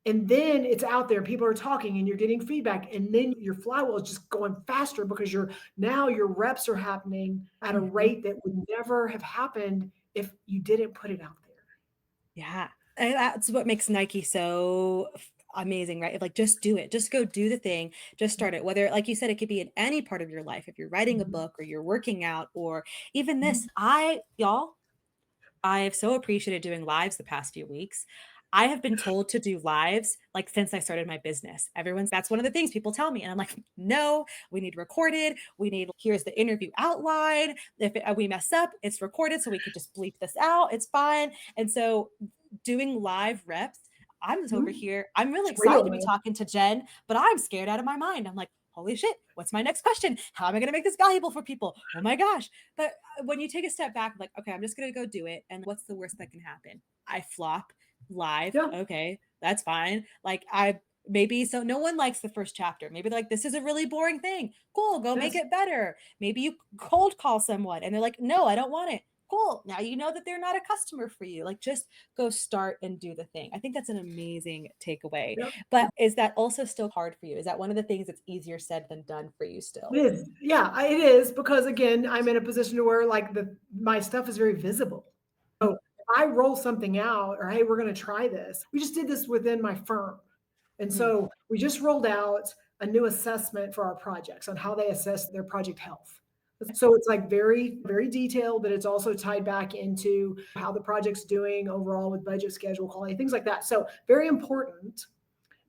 and then it's out there, people are talking and you're getting feedback, and then your flywheel is just going faster because now your reps are happening at a mhm. rate that would never have happened if you didn't put it out there. Yeah, and that's what makes Nike so amazing, right? Like, just do it. Just go do the thing. Just start it. Whether, like you said, it could be in any part of your life. If you're writing a Mhm, book or you're working out or even this, mhm. I've so appreciated doing lives the past few weeks. I have been told to do lives like since I started my business. That's one of the things people tell me. And I'm like, no, we need recorded. Here's the interview outline. We mess up, it's recorded. So we could just bleep this out. It's fine. And so doing live reps, I'm just over Mhm. here. I'm really It's excited to be real. talking to Jen, but I'm scared out of my mind. I'm like, holy shit, what's my next question? How am I going to make this valuable for people? Oh my gosh. But when you take a step back, like, okay, I'm just going to go do it. And what's the worst that can happen? I flop live. Yeah. Okay, that's fine. Like, maybe so no one likes the first chapter. Maybe they're like, this is a really boring thing. Cool, go make Yes. it better. Maybe you cold call someone and they're like, no, I don't want it. Cool. Now you know that they're not a customer for you. Like, just go start and do the thing. I think that's an amazing takeaway. Yep. But is that also still hard for you? Is that one of the things that's easier said than done for you It still? is. Yeah, it is because again, I'm in a position to where like my stuff is very visible. So if I roll something out or hey, we're going to try this. We just did this within my firm. And Mhm. so we just rolled out a new assessment for our projects on how they assess their project health. So it's like very, very detailed, but it's also tied back into how the project's doing overall with budget, schedule, quality, things like that. So very important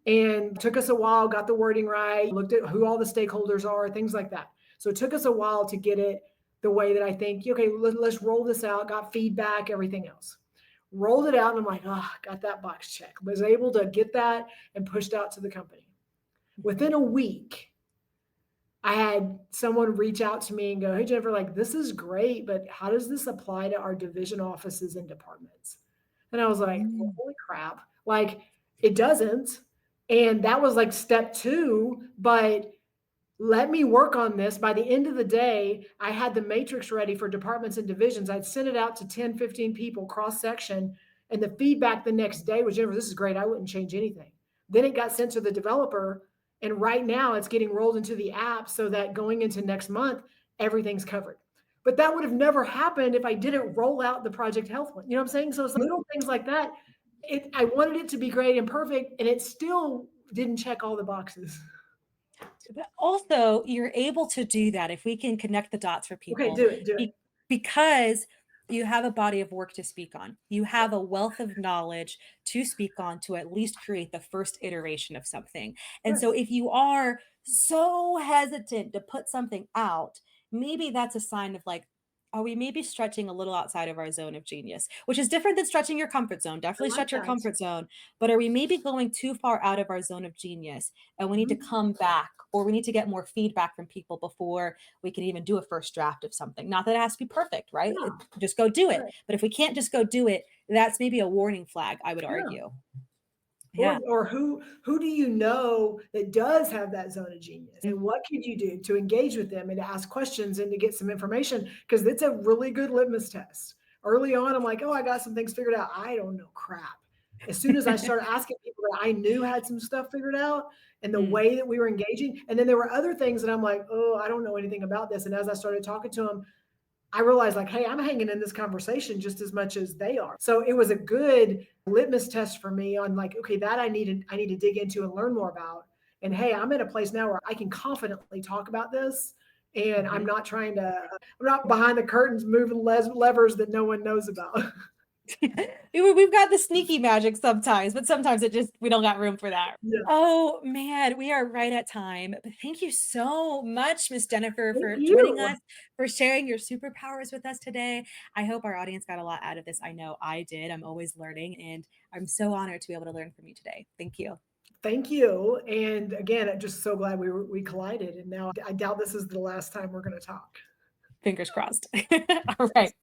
and took us a while, got the wording right, looked at who all the stakeholders are, things like that. So it took us a while to get it the way that I think, okay, let's roll this out, got feedback, everything else. Rolled it out, and I'm like, oh, got that box check. Was able to get that and pushed out to the company. Mhm. Within a week, I had someone reach out to me and go, hey, Jennifer, like, this is great, but how does this apply to our division offices and departments? And I was like, well, Mm. holy crap. Like, it doesn't. And that was like step two. But let me work on this. By the end of the day, I had the matrix ready for departments and divisions. I'd sent it out to 10, 15 people cross section. And the feedback the next day was, Jennifer, this is great. I wouldn't change anything. Then it got sent to the developer. And right now it's getting rolled into the app so that going into next month, everything's covered. But that would have never happened if I didn't roll out the project health one. You know what I'm saying? So it's little things like that. I wanted it to be great and perfect, and it still didn't check all the boxes. But also, you're able to do that if we can connect the dots for Okay, people do it, do it. because you have a body of work to speak on. You have a wealth of knowledge to speak on to at least create the first iteration of something. And so, Yes. if you are so hesitant to put something out, maybe that's a sign of like, are we maybe stretching a little outside of our zone of genius, which is different than stretching your comfort zone. I Definitely like stretch your that. comfort zone. But are we maybe going too far out of our zone of genius and we need to Mhm. come back or we need to get more feedback from people before we can even do a first draft of something? Not that it has to be perfect, right? Yeah, Just go do it. right. But if we can't just go do it, that's maybe a warning flag, I would Yeah. argue. Yeah. Or who do you know that does have that zone of genius? And what could you do to engage with them and to ask questions and to get some information? Because it's a really good litmus test. Early on, I'm like, oh, I got some things figured out. I don't know crap. As soon as I started asking people that I knew had some stuff figured out and the Mm. way that we were engaging, and then there were other things that I'm like, oh, I don't know anything about this. And as I started talking to them, I realized like, hey, I'm hanging in this conversation just as much as they are. So it was a good litmus test for me on like, okay, that I need to dig into and learn more about. And hey, I'm at a place now where I can confidently talk about this. And I'm Mhm. not I'm not behind the curtains moving levers that no one knows about. We've got the sneaky magic sometimes, but sometimes we don't got room for that. Yeah. Oh man, we are right at time. But thank you so much, Miss Jennifer, Thank for joining you. us, for sharing your superpowers with us today. I hope our audience got a lot out of this. I know I did. I'm always learning, and I'm so honored to be able to learn from you today. Thank you. Thank you. And again, I'm just so glad we collided. And now I doubt this is the last time we're going to talk. Fingers crossed. All right.